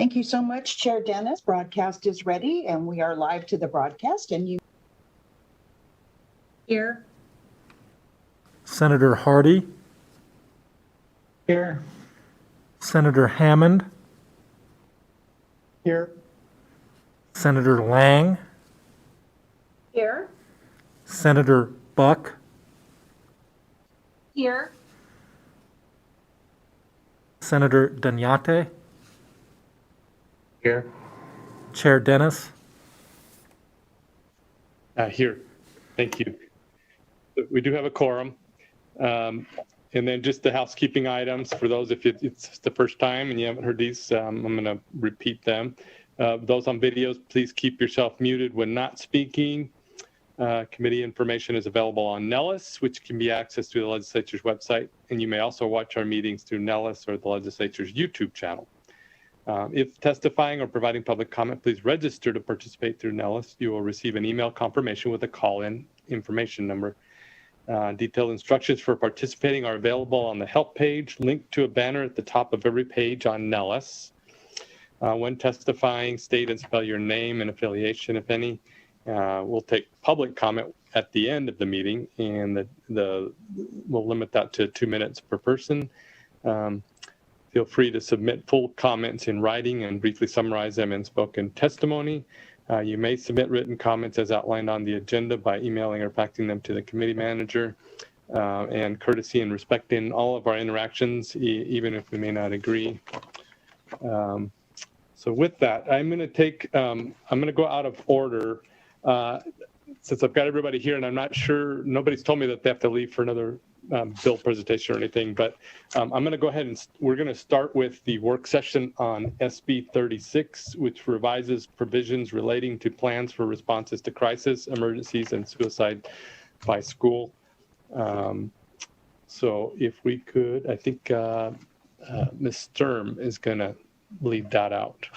Thank you so much, Chair Dennis. Broadcast is ready, and we are live to the broadcast. And you here. Senator Hardy. Here. Senator Hammond. Here. Senator Lang. Here. Senator Buck. Here. Senator Danyate. Here. Chair Dennis. Here. Thank you. We do have a quorum. And then just the housekeeping items for those, if it's the first time and you haven't heard these, I'm going to repeat them. Those on videos, please keep yourself muted when not speaking. Committee information is available on Nellis, which can be accessed through the legislature's website. And you may also watch our meetings through Nellis or the legislature's YouTube channel. If testifying or providing public comment, please register to participate through Nellis. You will receive an email confirmation with a call-in information number. Detailed instructions for participating are available on the help page, linked to a banner at the top of every page on Nellis. When testifying, state and spell your name and affiliation, if any. We'll take public comment at the end of the meeting, and we'll limit that to 2 minutes per person. Feel free to submit full comments in writing and briefly summarize them in spoken testimony. You may submit written comments as outlined on the agenda by emailing or faxing them to the committee manager. And courtesy and respecting all of our interactions, even if we may not agree. So with that, I'm going to go out of order. Since I've got everybody here, and I'm not sure, nobody's told me that they have to leave for another bill presentation or anything, but I'm going to go ahead and we're going to start with the work session on SB 36, which revises provisions relating to plans for responses to crisis, emergencies, and suicide by school. So if we could, I think Ms. Sturm is going to lead that out.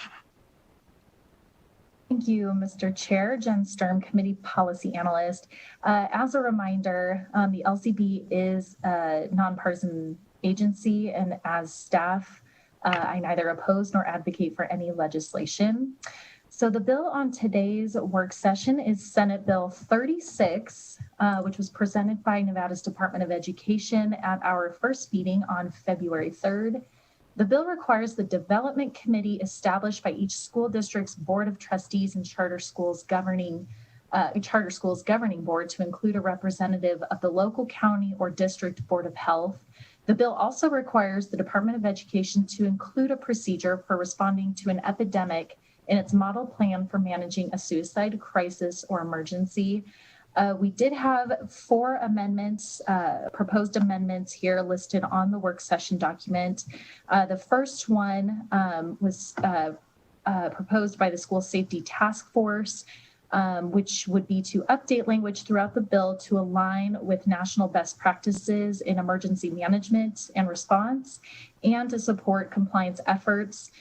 Thank you, Mr. Chair. Jen Sturm, Committee Policy Analyst. As a reminder, the LCB is a nonpartisan agency, and as staff, I neither oppose nor advocate for any legislation. So the bill on today's work session is Senate Bill 36, which was presented by Nevada's Department of Education at our first meeting on February 3rd. The bill requires the development committee established by each school district's board of trustees and charter schools governing board to include a representative of the local, county, or district board of health. The bill also requires the Department of Education to include a procedure for responding to an epidemic in its model plan for managing a suicide crisis or emergency. We did have 4 amendments, proposed amendments here listed on the work session document. The first one was proposed by the School Safety Task Force, which would be to update language throughout the bill to align with national best practices in emergency management and response, and to support compliance efforts.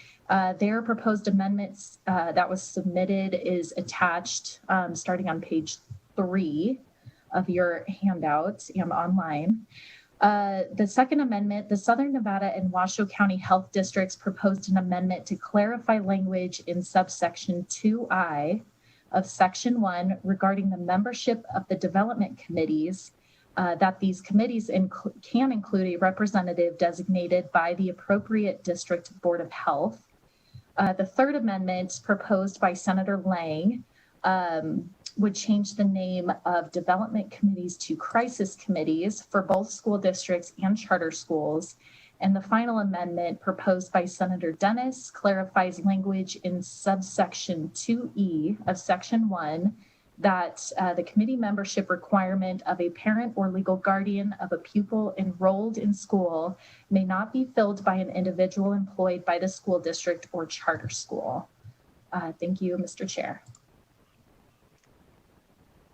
Their proposed amendments that was submitted is attached starting on page 3 of your handout and online. The second amendment, the Southern Nevada and Washoe County Health Districts proposed an amendment to clarify language in subsection 2I of section 1 regarding the membership of the development committees, that these committees can include a representative designated by the appropriate district board of health. The third amendment proposed by Senator Lang would change the name of development committees to crisis committees for both school districts and charter schools. And the final amendment proposed by Senator Dennis clarifies language in subsection 2E of section 1 that the committee membership requirement of a parent or legal guardian of a pupil enrolled in school may not be filled by an individual employed by the school district or charter school. Thank you, Mr. Chair.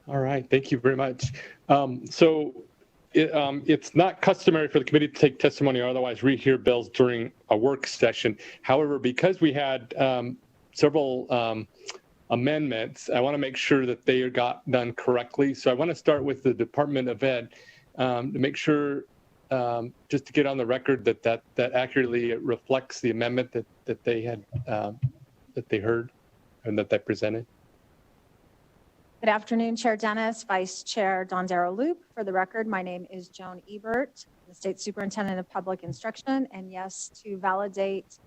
All right, thank you very much. It's not customary for the committee to take testimony or otherwise rehear bills during a work session. However, because we had several amendments, I want to make sure that they got done correctly. So I want to start with the Department of Ed to make sure just to get on the record that accurately reflects the amendment that they had, that they heard and that they presented. Good afternoon, Chair Dennis, Vice Chair Dondero Loop. For the record, my name is Joan Ebert, the State Superintendent of Public Instruction, and yes, to validate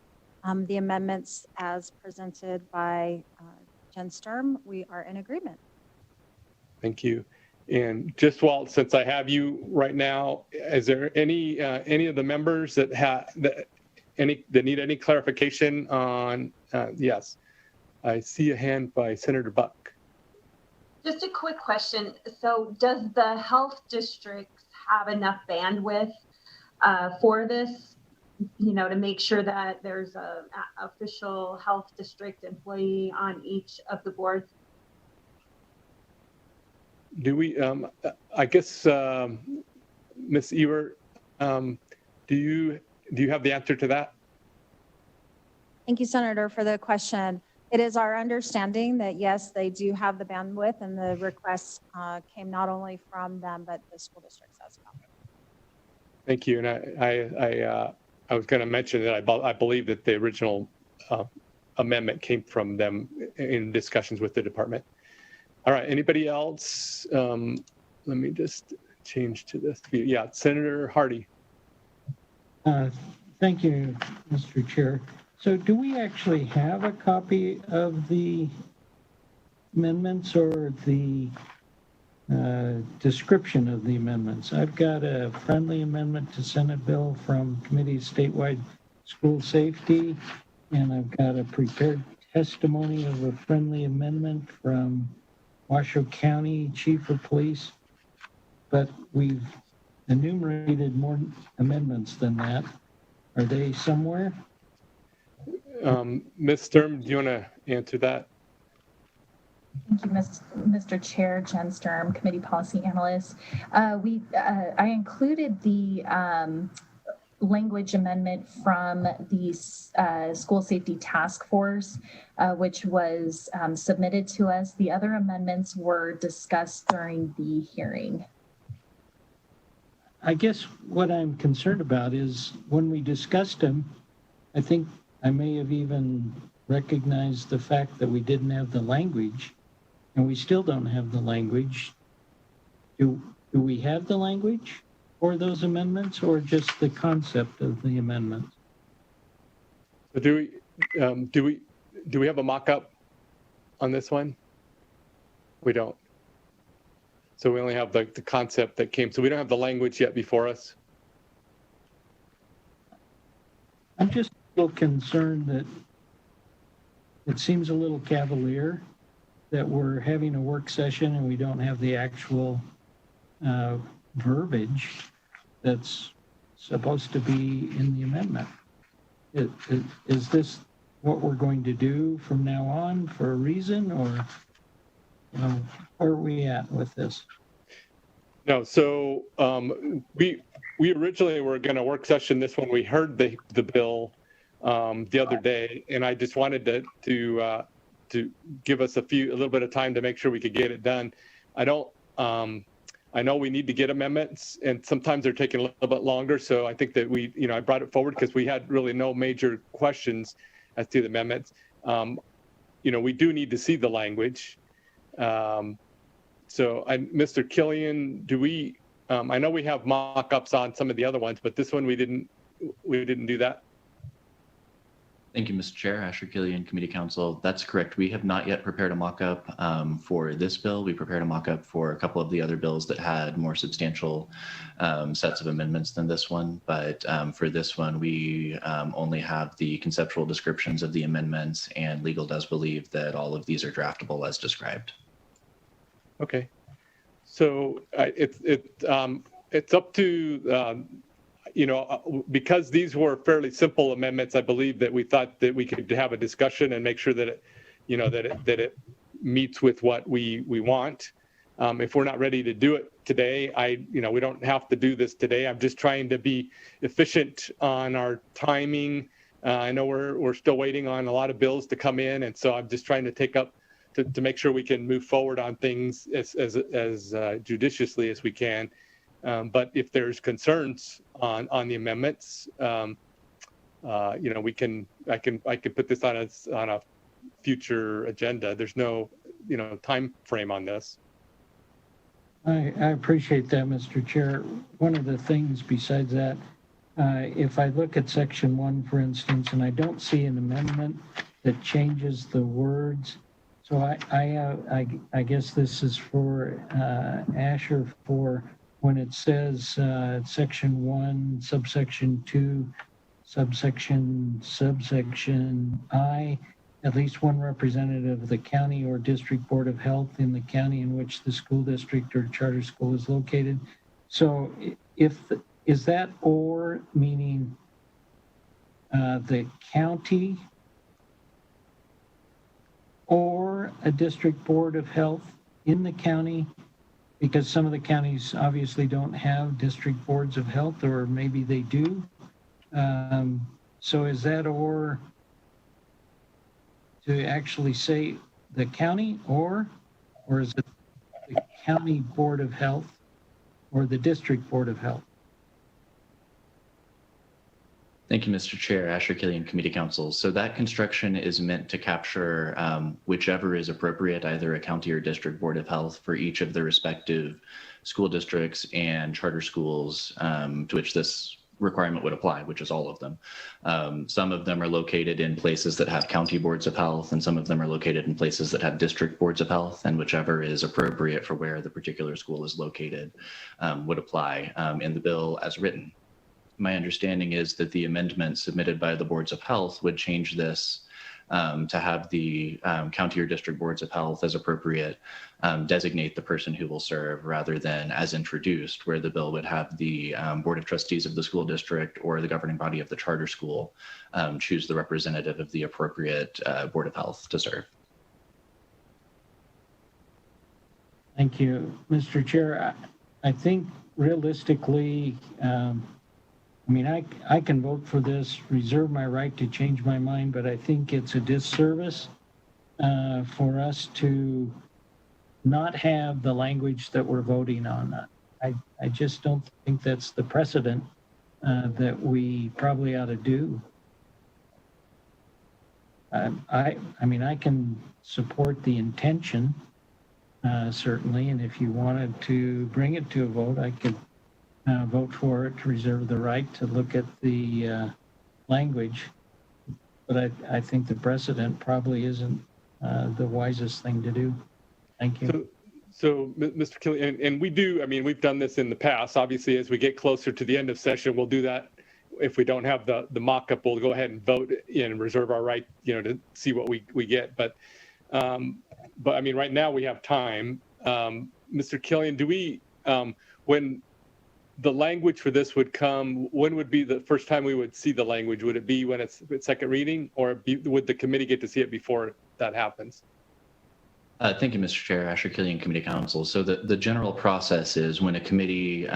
the amendments as presented by Jen Sturm, we are in agreement. Thank you. And just since I have you right now, is there any of the members that need any clarification on? Yes, I see a hand by Senator Buck. Just a quick question. So does the health districts have enough bandwidth for this, to make sure that there's a official health district employee on each of the boards? Do we, I guess, Ms. Ebert, do you have the answer to that? Thank you, Senator, for the question. It is our understanding that, yes, they do have the bandwidth, and the requests came not only from them, but the school districts as well. Thank you. And I was going to mention that I believe that the original amendment came from them in discussions with the department. All right. Anybody else? Let me just change to this view. Yeah, Senator Hardy. Thank you, Mr. Chair. So do we actually have a copy of the amendments or the description of the amendments? I've got a friendly amendment to Senate bill from Committee of Statewide School Safety, and I've got a prepared testimony of a friendly amendment from Washoe County Chief of Police, but we've enumerated more amendments than that. Are they somewhere? Ms. Sturm, do you want to answer that? Thank you, Mr. Chair, Jen Sturm, Committee Policy Analyst. I included the language amendment from the School Safety Task Force, which was submitted to us. The other amendments were discussed during the hearing. I guess what I'm concerned about is when we discussed them, I think I may have even recognized the fact that we didn't have the language, and we still don't have the language. Do we have the language for those amendments, or just the concept of the amendments? So do we have a mock-up on this one? We don't. So we only have the concept that came. So we don't have the language yet before us. I'm just a little concerned that it seems a little cavalier that we're having a work session and we don't have the actual verbiage that's supposed to be in the amendment. Is this what we're going to do from now on for a reason, or where are we at with this? No, so we originally were going to work session this when we heard the bill the other day, and I just wanted to give us a little bit of time to make sure we could get it done. I know we need to get amendments, and sometimes they're taking a little bit longer. So I think that I brought it forward because we had really no major questions as to the amendments. We do need to see the language. So Mr. Killian, I know we have mock-ups on some of the other ones, but this one we didn't do that. Thank you, Mr. Chair. Asher Killian, Committee Counsel. That's correct. We have not yet prepared a mock-up for this bill. We prepared a mock-up for a couple of the other bills that had more substantial sets of amendments than this one. But for this one, we only have the conceptual descriptions of the amendments, and legal does believe that all of these are draftable as described. Okay. So it's up to because these were fairly simple amendments, I believe that we thought that we could have a discussion and make sure that it meets with what we want. If we're not ready to do it today, we don't have to do this today. I'm just trying to be efficient on our timing. I know we're still waiting on a lot of bills to come in, and so I'm just trying to take up to make sure we can move forward on things as judiciously as we can. But if there's concerns on the amendments, I can put this on a future agenda. There's no, time frame on this. I appreciate that, Mr. Chair. One of the things besides that, if I look at section 1, for instance, and I don't see an amendment that changes the words, so I guess this is for Asher, for when it says section 1, subsection 2, subsection I, at least one representative of the county or district board of health in the county in which the school district or charter school is located. So is that or meaning the county or a district board of health in the county? Because some of the counties obviously don't have district boards of health, or maybe they do. So is that or to actually say the county or is it the county board of health or the district board of health? Thank you, Mr. Chair, Asher Killian, Committee Council. So that construction is meant to capture whichever is appropriate, either a county or district board of health for each of the respective school districts and charter schools to which this requirement would apply, which is all of them. Some of them are located in places that have county boards of health, and some of them are located in places that have district boards of health, and whichever is appropriate for where the particular school is located would apply in the bill as written. My understanding is that the amendment submitted by the boards of health would change this to have the county or district boards of health as appropriate designate the person who will serve, rather than as introduced, where the bill would have the board of trustees of the school district or the governing body of the charter school choose the representative of the appropriate board of health to serve. Thank you, Mr. Chair. I think realistically, I can vote for this, reserve my right to change my mind, but I think it's a disservice for us to not have the language that we're voting on. I just don't think that's the precedent that we probably ought to do. I can support the intention, certainly, and if you wanted to bring it to a vote, I could vote for it to reserve the right to look at the language. But I think the precedent probably isn't the wisest thing to do. Thank you. So Mr. Kelly, and we do, we've done this in the past. Obviously, as we get closer to the end of session, we'll do that. If we don't have the mock-up, we'll go ahead and vote and reserve our right, to see what we get. But right now we have time. Mr. Killian, do we, when the language for this would come, when would be the first time we would see the language? Would it be when it's second reading, or would the committee get to see it before that happens? Thank you, Mr. Chair, Asher Killian, Committee Council. So the general process is when a committee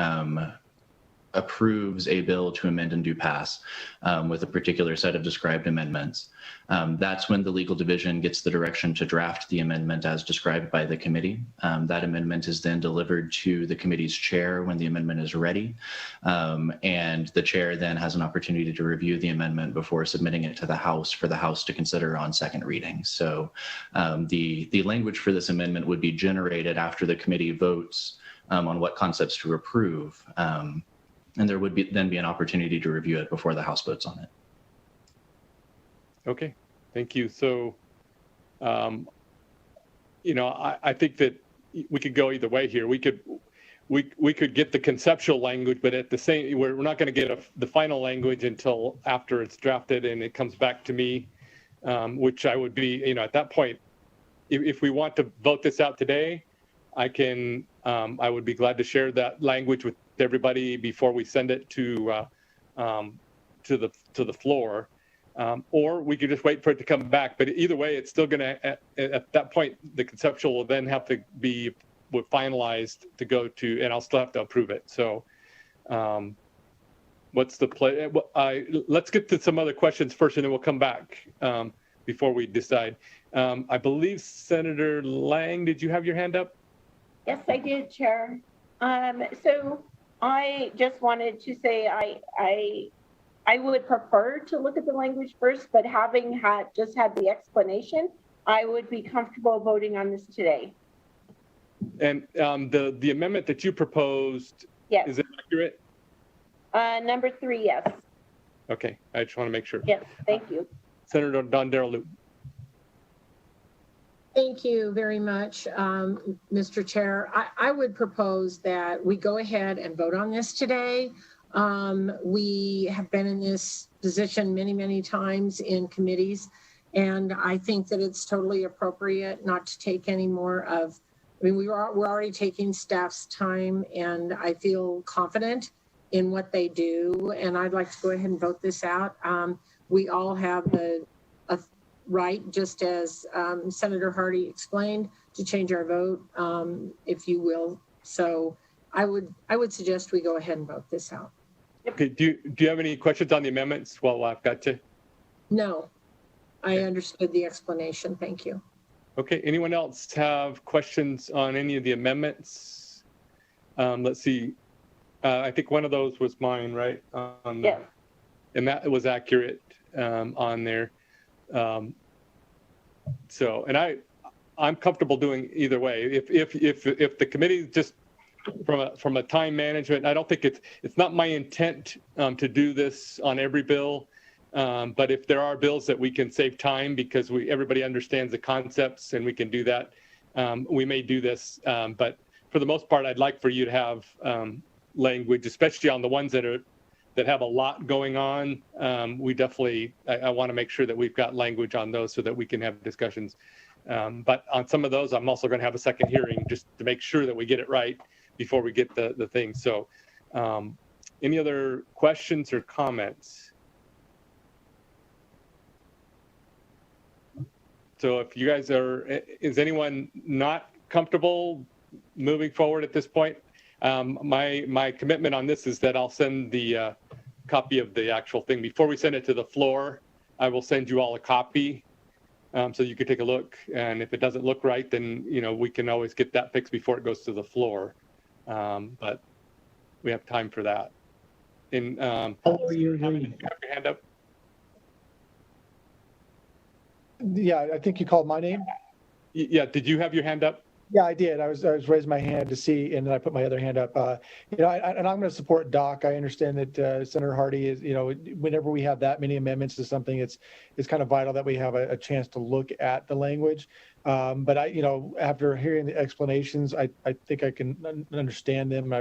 approves a bill to amend and do pass with a particular set of described amendments. That's when the legal division gets the direction to draft the amendment as described by the committee. That amendment is then delivered to the committee's chair when the amendment is ready. And the chair then has an opportunity to review the amendment before submitting it to the House for the House to consider on second reading. So the language for this amendment would be generated after the committee votes on what concepts to approve. And there would then be an opportunity to review it before the House votes on it. Okay, thank you. So, I think that we could go either way here. We could get the conceptual language, but at the same, we're not going to get the final language until after it's drafted and it comes back to me, which I would be, at that point, if we want to vote this out today, I would be glad to share that language with everybody before we send it to the floor, or we could just wait for it to come back. But either way, it's still going to at that point the conceptual will then have to be finalized to go to, and I'll still have to approve it. So, what's the play? Let's get to some other questions first, and then we'll come back before we decide. I believe Senator Lang, did you have your hand up? Yes, I did, Chair. So I just wanted to say I would prefer to look at the language first, but having just had the explanation, I would be comfortable voting on this today. And the amendment that you proposed, Yes. is it accurate? Number 3, yes. Okay, I just want to make sure. Yes, thank you. Senator Don Loop. Thank you very much, Mr. Chair. I would propose that we go ahead and vote on this today. We have been in this position many, many times in committees, and I think that it's totally appropriate not to take any more of, I mean, we're already taking staff's time, and I feel confident in what they do, and I'd like to go ahead and vote this out. We all have the right, just as Senator Hardy explained, to change our vote, if you will. So I would suggest we go ahead and vote this out. Okay, do you have any questions on the amendments? Well, I've got to. No, I understood the explanation. Thank you. Okay, anyone else have questions on any of the amendments? Let's see. I think one of those was mine, right? Yes. And that was accurate on there. So, and I'm comfortable doing either way. If the committee just from a time management, I don't think it's not my intent to do this on every bill. But if there are bills that we can save time because everybody understands the concepts and we can do that, we may do this. But for the most part, I'd like for you to have language, especially on the ones that have a lot going on. We definitely, I want to make sure that we've got language on those so that we can have discussions. But on some of those, I'm also going to have a second hearing just to make sure that we get it right before we get the thing. So any other questions or comments? So if you guys is anyone not comfortable moving forward at this point? My commitment on this is that I'll send the copy of the actual thing. Before we send it to the floor, I will send you all a copy so you can take a look. And if it doesn't look right, then we can always get that fixed before it goes to the floor. But we have time for that. And Your have your hand up. Yeah, I think you called my name. Yeah, did you have your hand up? Yeah, I did. I was raising my hand to see, and then I put my other hand up. And I'm going to support Doc. I understand that Senator Hardy is, whenever we have that many amendments to something, it's kind of vital that we have a chance to look at the language. But after hearing the explanations, I think I can understand them. I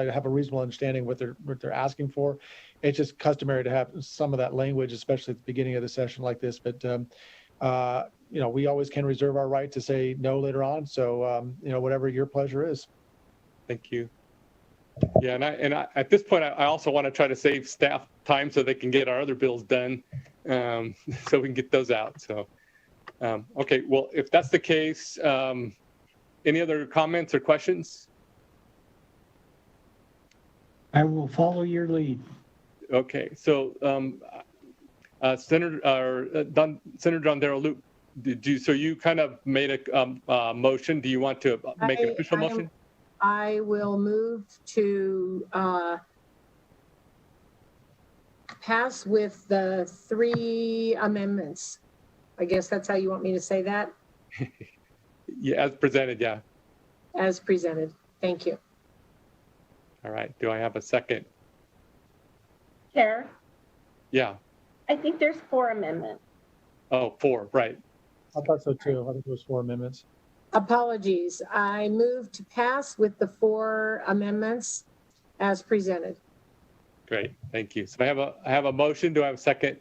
have a reasonable understanding what they're asking for. It's just customary to have some of that language, especially at the beginning of the session like this. But we always can reserve our right to say no later on. So, whatever your pleasure is. Thank you. Yeah, and I at this point, I also want to try to save staff time so they can get our other bills done, so we can get those out. So, okay, well, if that's the case, any other comments or questions? I will follow your lead. Okay, so Senator Don Loop, so you kind of made a motion. Do you want to make an official motion? I will move to pass with the 3 amendments. I guess that's how you want me to say that? Yeah, as presented, yeah. As presented. Thank you. All right, do I have a second? Chair, Yeah. I think there's 4 amendments. Oh, 4, right. I thought so too. I think it was 4 amendments. Apologies. I move to pass with the 4 amendments as presented. Great, thank you. So I have a motion. Do I have a second?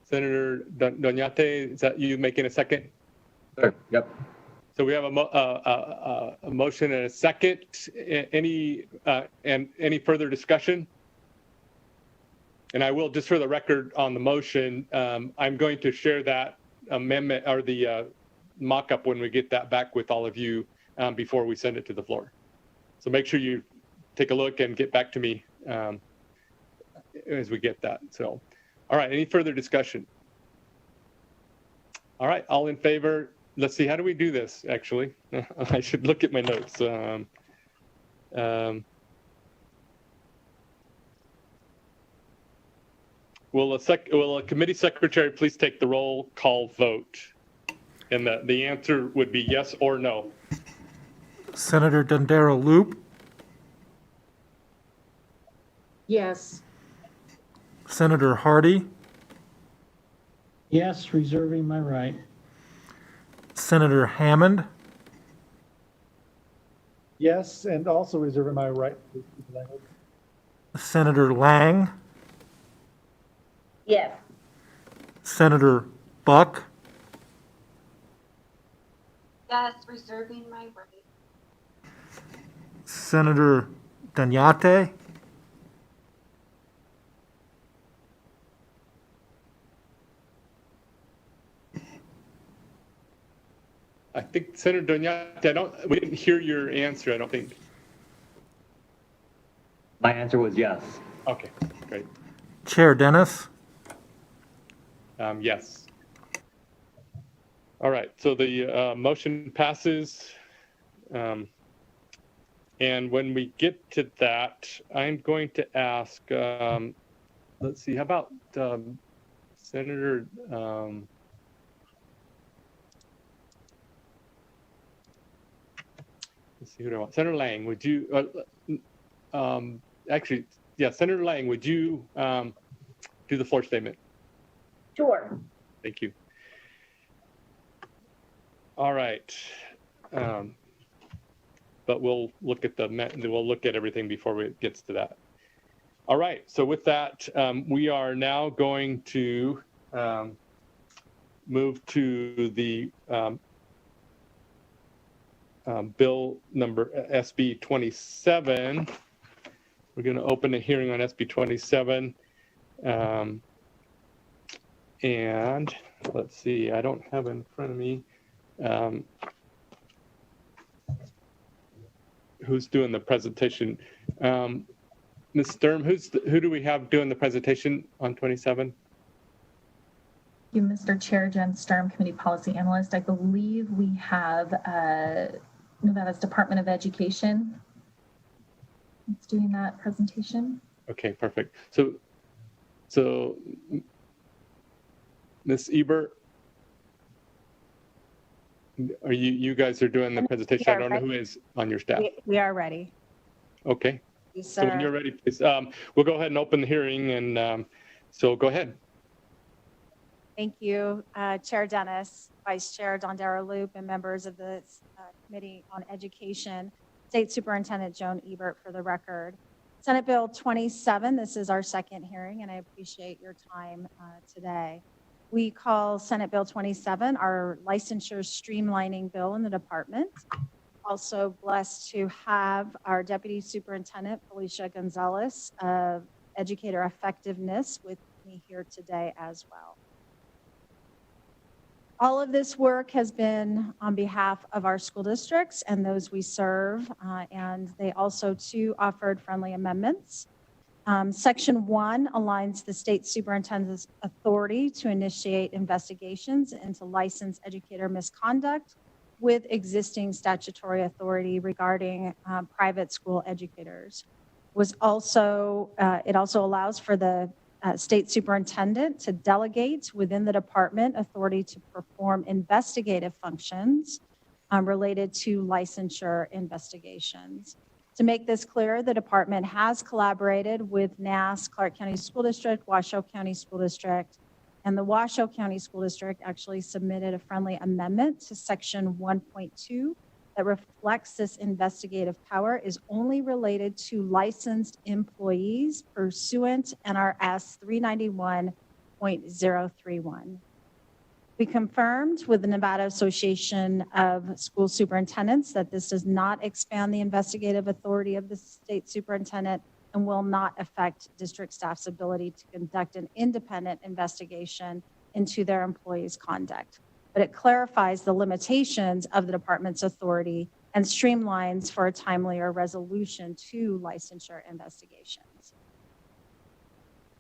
Senator Doñate, is that you making a second? Sure. Yep. So we have a motion and a second. Any further discussion? And I will, just for the record on the motion, I'm going to share that amendment or the mock-up when we get that back with all of you before we send it to the floor. So make sure you take a look and get back to me as we get that. So, all right, any further discussion? All right, all in favor? Let's see, how do we do this, actually? I should look at my notes. Will a committee secretary please take the roll call vote? And the answer would be yes or no. Senator Dondero Loop, Yes. Senator Hardy, Yes, reserving my right. Senator Hammond, Yes, and also reserving my right to speak the language. Senator Lang, Yes. Senator Buck, Yes, reserving my right. Senator Danyate, I think Senator Doñate, we didn't hear your answer, I don't think. My answer was yes. Okay, great. Chair Dennis, Yes. All right, so the motion passes. And when we get to that, I'm going to ask, let's see, how about Senator, let's see, who do I want? Senator Lang, would you, actually, yeah, Senator Lang, would you do the floor statement? Sure. Thank you. All right. But we'll look at everything before it gets to that. All right. So with that, we are now going to move to the bill number SB 27. We're going to open a hearing on SB 27. And let's see, I don't have it in front of me. Who's doing the presentation? Ms. Sturm, who do we have doing the presentation on 27? You, Mr. Chair, Jen Sturm, Committee Policy Analyst. I believe we have Nevada's Department of Education that's doing that presentation. Okay, perfect. So Ms. Ebert, are you guys are doing the presentation? I don't know who is on your staff. We are ready. Okay. Yes, So when sir. you're ready, please. We'll go ahead and open the hearing, and so go ahead. Thank you, Chair Dennis, Vice Chair Dondero Loop, and members of the Committee on Education, State Superintendent Joan Ebert for the record. Senate Bill 27, this is our second hearing, and I appreciate your time today. We call Senate Bill 27 our licensure streamlining bill in the department. Also blessed to have our Deputy Superintendent, Felicia Gonzalez, of Educator Effectiveness, with me here today as well. All of this work has been on behalf of our school districts and those we serve, and they also too offered friendly amendments. Section 1 aligns the state superintendent's authority to initiate investigations into licensed educator misconduct with existing statutory authority regarding private school educators. It also allows for the state superintendent to delegate within the department authority to perform investigative functions related to licensure investigations. To make this clear, the department has collaborated with NASS, Clark County School District, Washoe County School District, and the Washoe County School District actually submitted a friendly amendment to section 1.2 that reflects this investigative power is only related to licensed employees pursuant NRS 391.031. We confirmed with the Nevada Association of School Superintendents that this does not expand the investigative authority of the state superintendent and will not affect district staff's ability to conduct an independent investigation into their employees' conduct. But it clarifies the limitations of the department's authority and streamlines for a timelier resolution to licensure investigations.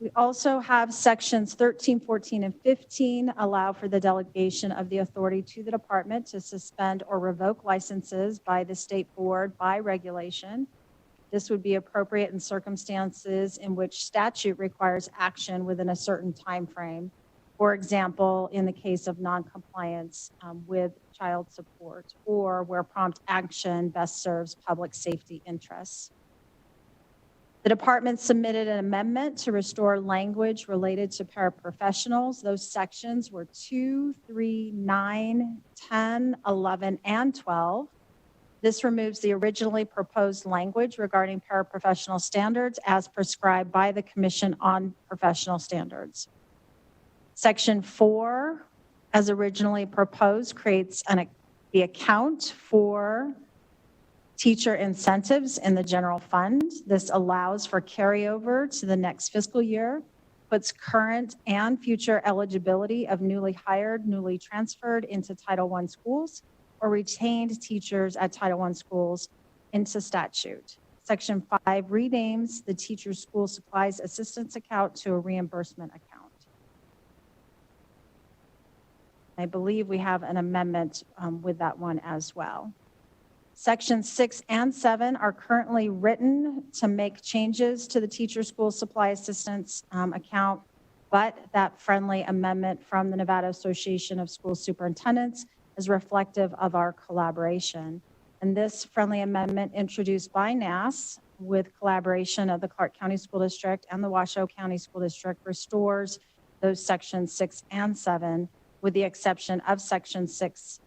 We also have sections 13, 14, and 15 allow for the delegation of the authority to the department to suspend or revoke licenses by the state board by regulation. This would be appropriate in circumstances in which statute requires action within a certain time frame. For example, in the case of noncompliance with child support, or where prompt action best serves public safety interests. The department submitted an amendment to restore language related to paraprofessionals. Those sections were 2, 3, 9, 10, 11, and 12. This removes the originally proposed language regarding paraprofessional standards as prescribed by the Commission on Professional Standards. Section 4, as originally proposed, creates the account for teacher incentives in the general fund. This allows for carryover to the next fiscal year, puts current and future eligibility of newly hired, newly transferred into Title I schools, or retained teachers at Title I schools into statute. Section 5 renames the teacher's school supplies assistance account to a reimbursement account. I believe we have an amendment with that one as well. Sections 6 and 7 are currently written to make changes to the teacher school supply assistance account, but that friendly amendment from the Nevada Association of School Superintendents is reflective of our collaboration. And this friendly amendment introduced by NAS with collaboration of the Clark County School District and the Washoe County School District restores those sections 6 and 7, with the exception of section 6,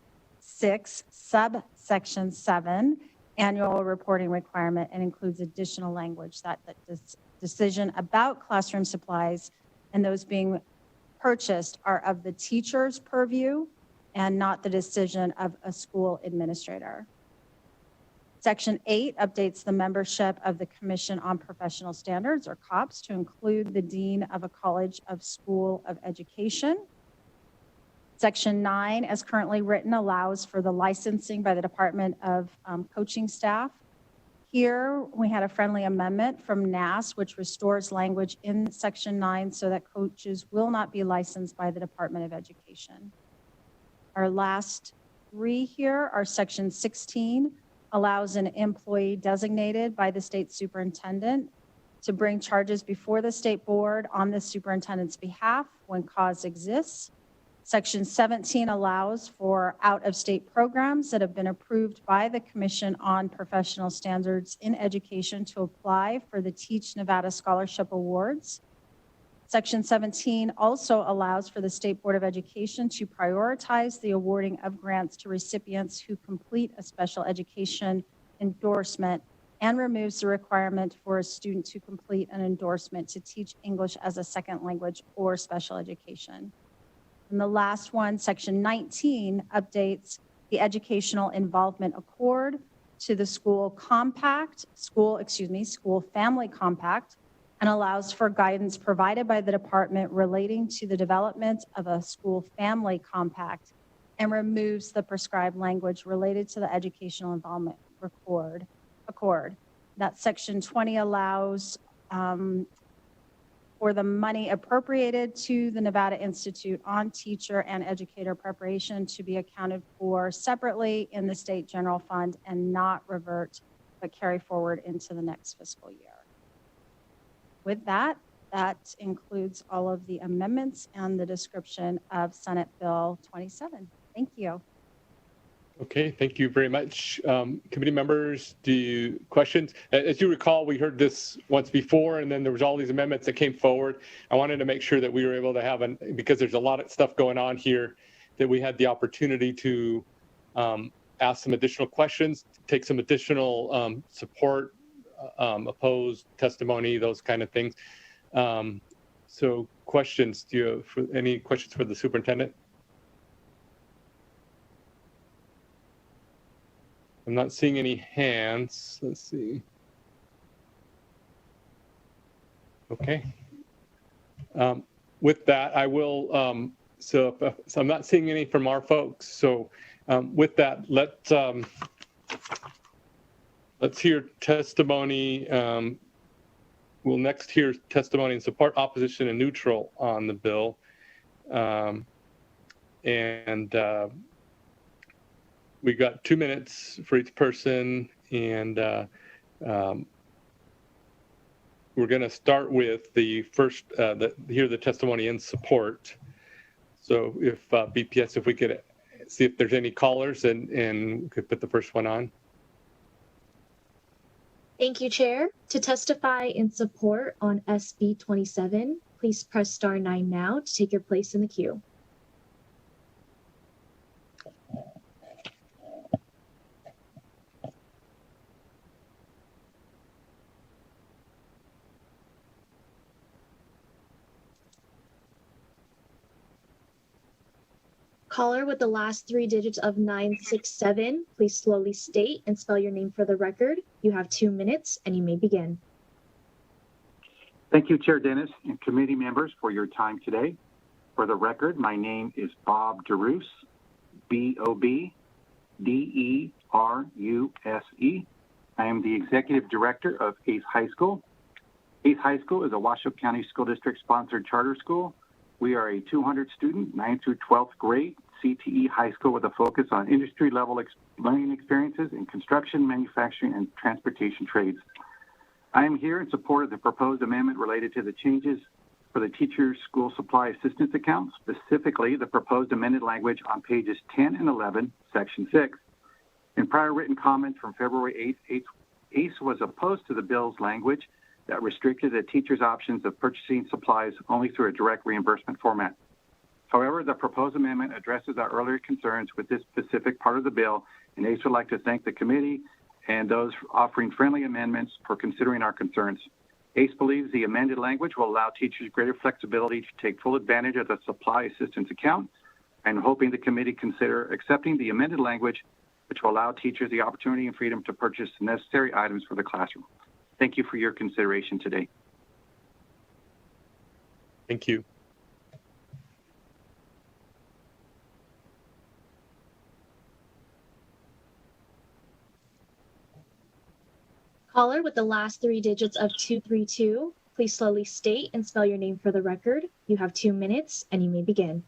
subsection 7, annual reporting requirement, and includes additional language that decision about classroom supplies and those being purchased are of the teacher's purview and not the decision of a school administrator. Section 8 updates the membership of the Commission on Professional Standards, or COPS, to include the Dean of a College of School of Education. Section 9, as currently written, allows for the licensing by the Department of Coaching staff. Here, we had a friendly amendment from NAS, which restores language in Section 9 so that coaches will not be licensed by the Department of Education. Our last 3 here are Section 16, allows an employee designated by the state superintendent to bring charges before the state board on the superintendent's behalf when cause exists. Section 17 allows for out-of-state programs that have been approved by the Commission on Professional Standards in Education to apply for the Teach Nevada Scholarship Awards. Section 17 also allows for the State Board of Education to prioritize the awarding of grants to recipients who complete a special education endorsement and removes the requirement for a student to complete an endorsement to teach English as a second language or special education. And the last one, Section 19, updates the Educational Involvement Accord to the School Family Compact, and allows for guidance provided by the department relating to the development of a school family compact and removes the prescribed language related to the Educational Involvement Accord. That Section 20 allows for the money appropriated to the Nevada Institute on Teacher and Educator Preparation to be accounted for separately in the state general fund and not revert, but carry forward into the next fiscal year. With that, that includes all of the amendments and the description of Senate Bill 27. Thank you. Okay, thank you very much. Committee members, questions? As you recall, we heard this once before, and then there was all these amendments that came forward. I wanted to make sure that we were able to have, because there's a lot of stuff going on here, that we had the opportunity to ask some additional questions, take some additional support, opposed testimony, those kind of things. So questions, do you have any questions for the superintendent? I'm not seeing any hands. Let's see. Okay. With that, I will, so I'm not seeing any from our folks. So with that, let's hear testimony. We'll next hear testimony in support, opposition, and neutral on the bill. We got 2 minutes for each person, and we're going to start with the first, hear the testimony in support. So if BPS, if we could see if there's any callers and we could put the first one on. Thank you, Chair. To testify in support on SB 27, please press star 9 now to take your place in the queue. Caller with the last 3 digits of 967, please slowly state and spell your name for the record. You have 2 minutes and you may begin. Thank you, Chair Dennis and committee members for your time today. For the record, my name is Bob DeRuse, B-O-B-D-E-R-U-S-E. I am the Executive Director of ACE High School. ACE High School is a Washoe County School District sponsored charter school. We are a 200-student, 9th through 12th grade CTE high school with a focus on industry-level learning experiences in construction, manufacturing, and transportation trades. I am here in support of the proposed amendment related to the changes for the teacher's school supply assistance account, specifically the proposed amended language on pages 10 and 11, section 6. In prior written comments from February 8th, ACE was opposed to the bill's language that restricted the teacher's options of purchasing supplies only through a direct reimbursement format. However, the proposed amendment addresses our earlier concerns with this specific part of the bill, and ACE would like to thank the committee and those offering friendly amendments for considering our concerns. ACE believes the amended language will allow teachers greater flexibility to take full advantage of the supply assistance account, and hoping the committee consider accepting the amended language, which will allow teachers the opportunity and freedom to purchase necessary items for the classroom. Thank you for your consideration today. Thank you. Caller with the last 3 digits of 232, please slowly state and spell your name for the record. You have 2 minutes and you may begin.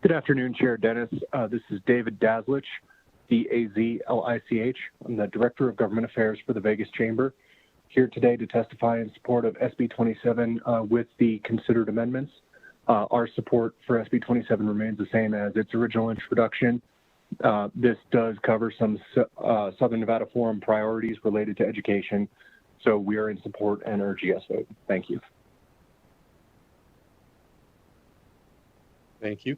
Good afternoon, Chair Dennis. This is David Daslich, D-A-Z-L-I-C-H. I'm the Director of Government Affairs for the Vegas Chamber, here today to testify in support of SB 27 with the considered amendments. Our support for SB 27 remains the same as its original introduction. This does cover some Southern Nevada Forum priorities related to education, so we are in support and urge yes vote. Thank you. Thank you.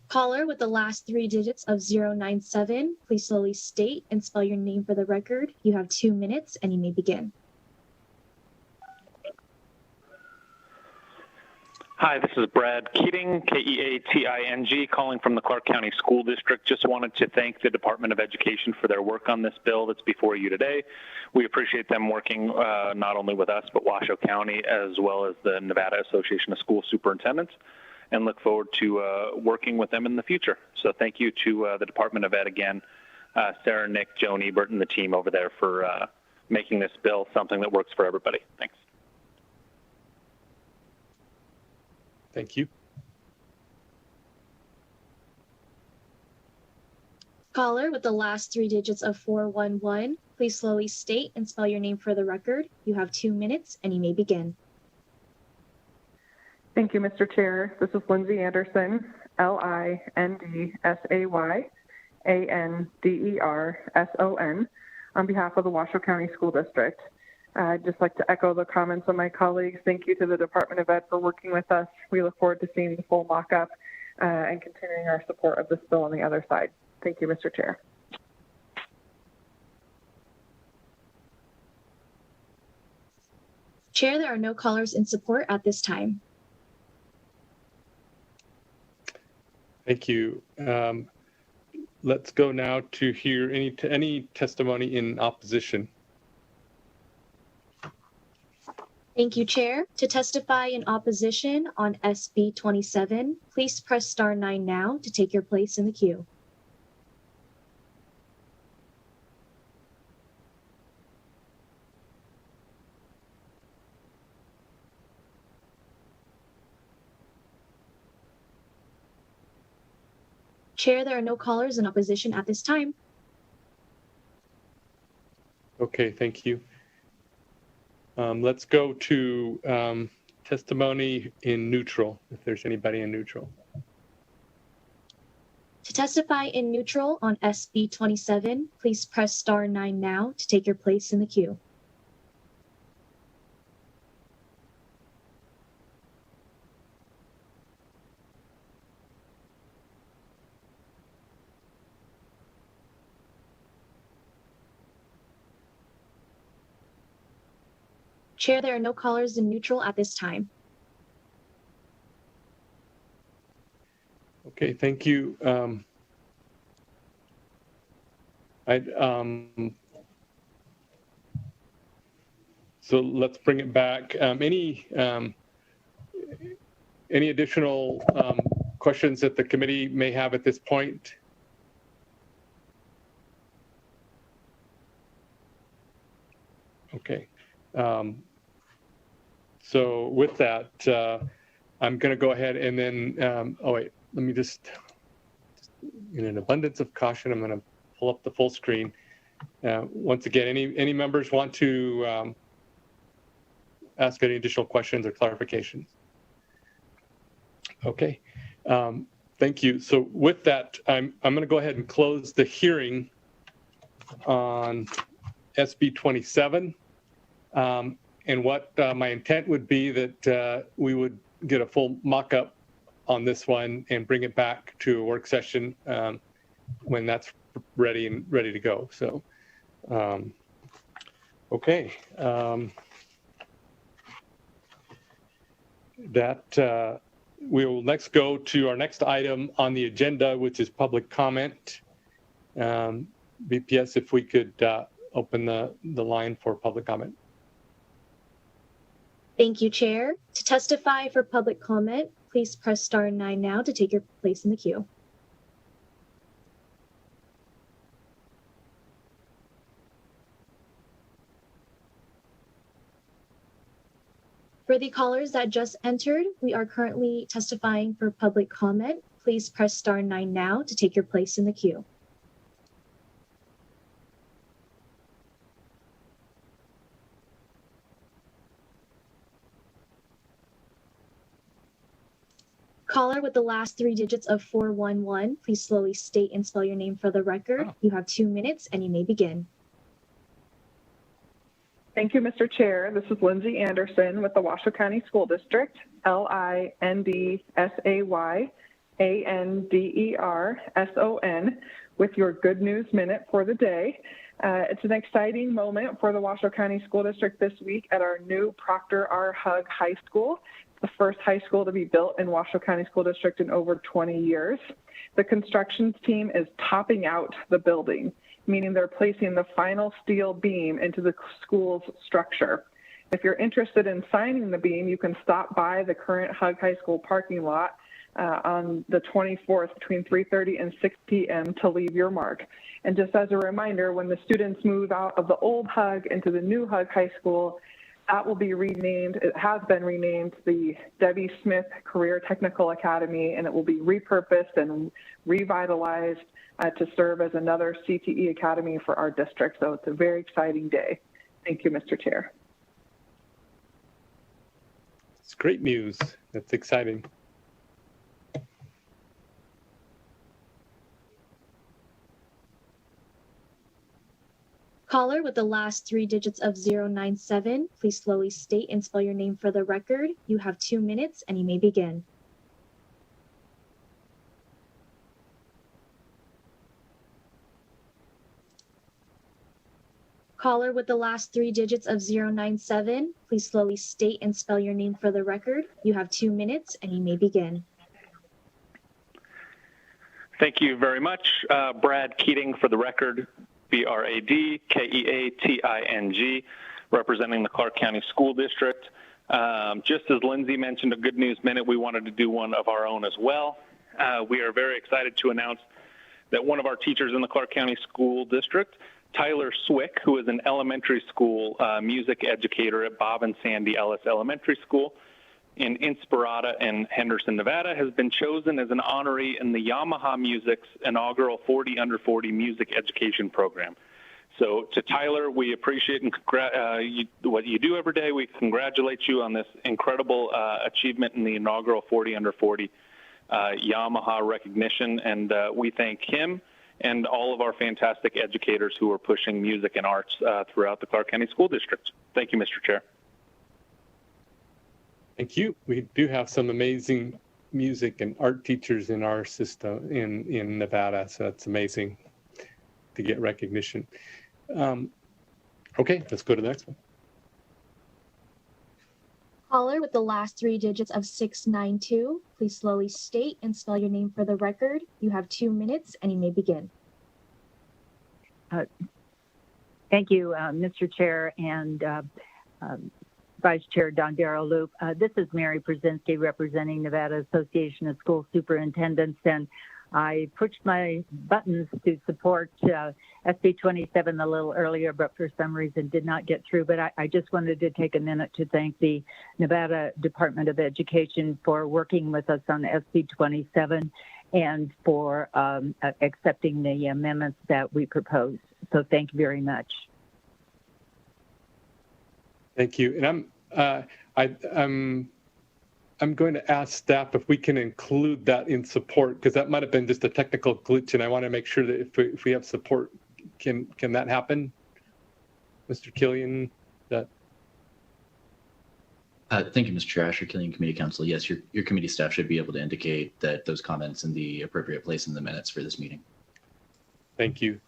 Caller with the last 3 digits of 097, please slowly state and spell your name for the record. You have 2 minutes and you may begin. Hi, this is Brad Keating, K-E-A-T-I-N-G, calling from the Clark County School District. Just wanted to thank the Department of Education for their work on this bill that's before you today. We appreciate them working not only with us, but Washoe County, as well as the Nevada Association of School Superintendents, and look forward to working with them in the future. So thank you to the Department of Ed again, Sarah, Nick, Joan Ebert, and the team over there for making this bill something that works for everybody. Thanks. Thank you. Caller with the last 3 digits of 411, please slowly state and spell your name for the record. You have 2 minutes and you may begin. Thank you, Mr. Chair. This is Lindsay Anderson, L-I-N-D-S-A-Y-A-N-D-E-R-S-O-N, on behalf of the Washoe County School District. I'd just like to echo the comments of my colleagues. Thank you to the Department of Ed for working with us. We look forward to seeing the full mock-up and continuing our support of this bill on the other side. Thank you, Mr. Chair. Chair, there are no callers in support at this time. Thank you. Let's go now to hear any testimony in opposition. Thank you, Chair. To testify in opposition on SB 27, please press star 9 now to take your place in the queue. Chair, there are no callers in opposition at this time. Okay, thank you. Let's go to testimony in neutral, if there's anybody in neutral. To testify in neutral on SB 27, please press star 9 now to take your place in the queue. Chair, there are no callers in neutral at this time. Okay, thank you. So let's bring it back. Any additional questions that the committee may have at this point? Okay. So with that, I'm going to go ahead and then, oh wait, let me just, in an abundance of caution, I'm going to pull up the full screen. Once again, any members want to ask any additional questions or clarifications? Okay, thank you. So with that, I'm going to go ahead and close the hearing on SB 27. And what my intent would be that we would get a full mock-up on this one and bring it back to a work session when that's ready to go. So, okay. We will next go to our next item on the agenda, which is public comment. BPS, if we could open the line for public comment. Thank you, Chair. To testify for public comment, please press star 9 now to take your place in the queue. For the callers that just entered, we are currently testifying for public comment. Please press star 9 now to take your place in the queue. Caller with the last 3 digits of 411, please slowly state and spell your name for the record. You have 2 minutes and you may begin. Thank you, Mr. Chair. This is Lindsay Anderson with the Washoe County School District, LINDSAYANDERSON, with your Good News Minute for the day. It's an exciting moment for the Washoe County School District this week at our new Proctor R. Hug High School, the first high school to be built in Washoe County School District in over 20 years. The construction team is topping out the building, meaning they're placing the final steel beam into the school's structure. If you're interested in signing the beam, you can stop by the current Hug High School parking lot on the 24th between 3:30 and 6 p.m. to leave your mark. And just as a reminder, when the students move out of the old Hug into the new Hug High School, that will be renamed, it has been renamed the Debbie Smith Career Technical Academy, and it will be repurposed and revitalized to serve as another CTE academy for our district. So it's a very exciting day. Thank you, Mr. Chair. It's great news. That's exciting. Caller with the last 3 digits of 097, please slowly state and spell your name for the record. You have 2 minutes and you may begin. Caller with the last 3 digits of 097, please slowly state and spell your name for the record. You have 2 minutes and you may begin. Thank you very much. Brad Keating for the record. BRADKEATING, representing the Clark County School District. Just as Lindsay mentioned, a Good News Minute, we wanted to do one of our own as well. We are very excited to announce that one of our teachers in the Clark County School District, Tyler Swick, who is an elementary school music educator at Bob and Sandy Ellis Elementary School, in Inspirata in Henderson, Nevada, has been chosen as an honoree in the Yamaha Music's inaugural 40 Under 40 music education program. So to Tyler, we appreciate what you do every day. We congratulate you on this incredible achievement in the inaugural 40 Under 40 Yamaha recognition, and we thank him and all of our fantastic educators who are pushing music and arts throughout the Clark County School District. Thank you, Mr. Chair. Thank you. We do have some amazing music and art teachers in our system in Nevada, so that's amazing to get recognition. Okay, let's go to the next one. Caller with the last 3 digits of 692, please slowly state and spell your name for the record. You have 2 minutes and you may begin. Thank you, Mr. Chair and Vice Chair Dondero Loop. This is Mary Brzezinski representing Nevada Association of School Superintendents, and I pushed my buttons to support SB 27 a little earlier, but for some reason did not get through. But I just wanted to take a minute to thank the Nevada Department of Education for working with us on SB 27 and for accepting the amendments that we proposed. So thank you very much. Thank you. And I'm going to ask staff if we can include that in support, because that might have been just a technical glitch, and I want to make sure that if we have support, can that happen? Mr. Killian, that. Thank you, Mr. Chair. Asher Killian, Committee Council. Yes, your committee staff should be able to indicate that those comments in the appropriate place in the minutes for this meeting. Thank you.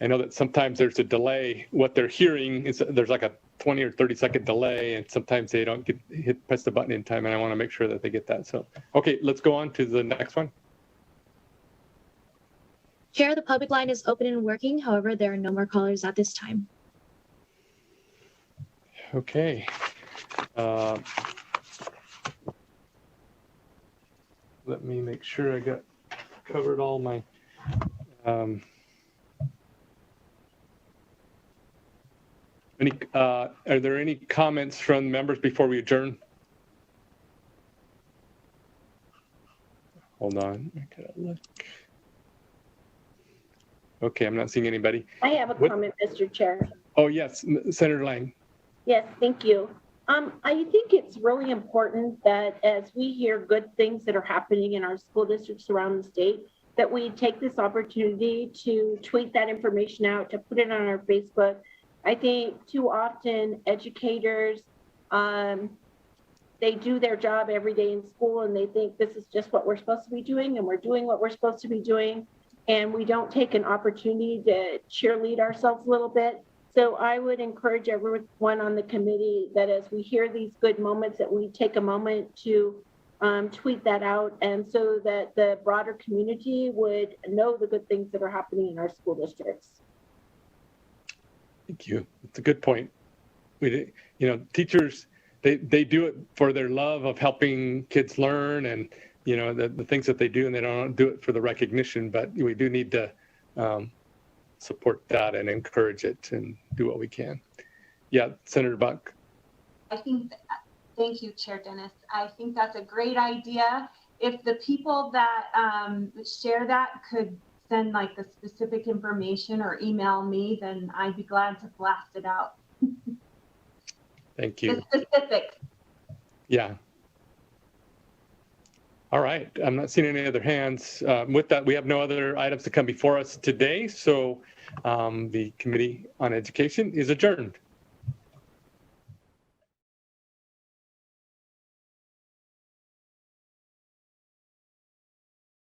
I know that sometimes there's a delay. What they're hearing is there's like a 20 or 30-second delay, and sometimes they don't press the button in time, and I want to make sure that they get that. So, okay, let's go on to the next one. Chair, the public line is open and working. However, there are no more callers at this time. Okay. Let me make sure I got covered all my are there any comments from members before we adjourn? Hold on. I gotta look. Okay, I'm not seeing anybody. I have a comment, Mr. Chair. Oh, yes, Senator Lang. Yes, thank you. I think it's really important that as we hear good things that are happening in our school districts around the state, that we take this opportunity to tweet that information out, to put it on our Facebook. I think too often educators, they do their job every day in school and they think this is just what we're supposed to be doing and we're doing what we're supposed to be doing. And we don't take an opportunity to cheerlead ourselves a little bit. So I would encourage everyone on the committee that as we hear these good moments, that we take a moment to tweet that out, and so that the broader community would know the good things that are happening in our school districts. Thank you. It's a good point. Teachers, they do it for their love of helping kids learn and, the things that they do, and they don't do it for the recognition, but we do need to support that and encourage it and do what we can. Yeah, Senator Buck. Thank you, Chair Dennis. I think that's a great idea. If the people that share that could send like the specific information or email me, then I'd be glad to blast it out. Thank you. The specific. Yeah. All right. I'm not seeing any other hands. With that, we have no other items to come before us today. So the Committee on Education is adjourned.